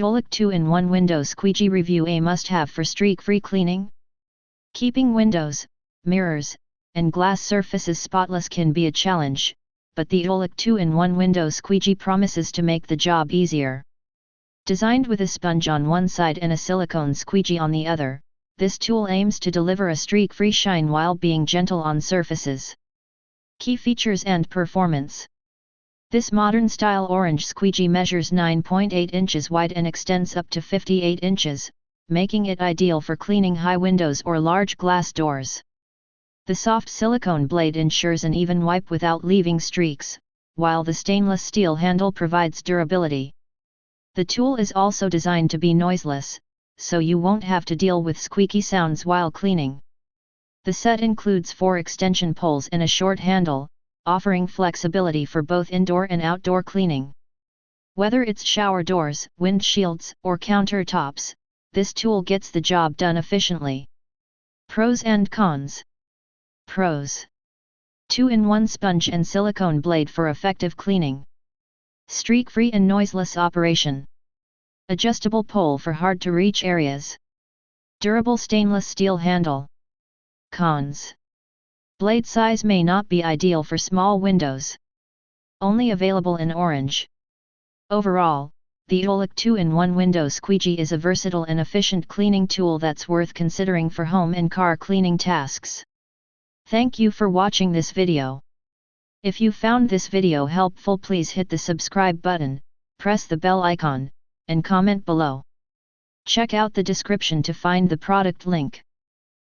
Wlich 2-in-1 Window Squeegee Review. A must-have for streak-free cleaning? Keeping windows, mirrors, and glass surfaces spotless can be a challenge, but the Wlich 2-in-1 Window Squeegee promises to make the job easier. Designed with a sponge on one side and a silicone squeegee on the other, this tool aims to deliver a streak-free shine while being gentle on surfaces. Key features and performance. This modern-style orange squeegee measures 9.8 inches wide and extends up to 58 inches, making it ideal for cleaning high windows or large glass doors. The soft silicone blade ensures an even wipe without leaving streaks, while the stainless steel handle provides durability. The tool is also designed to be noiseless, so you won't have to deal with squeaky sounds while cleaning. The set includes 4 extension poles and a short handle, offering flexibility for both indoor and outdoor cleaning. Whether it's shower doors, windshields, or countertops, this tool gets the job done efficiently. Pros and cons. Pros: 2-in-1 sponge and silicone blade for effective cleaning. Streak-free and noiseless operation. Adjustable pole for hard-to-reach areas. Durable stainless steel handle. Cons: blade size may not be ideal for small windows. Only available in orange. Overall, the Wlich 2-in-1 Window Squeegee is a versatile and efficient cleaning tool that's worth considering for home and car cleaning tasks. Thank you for watching this video. If you found this video helpful, please hit the subscribe button, press the bell icon, and comment below. Check out the description to find the product link.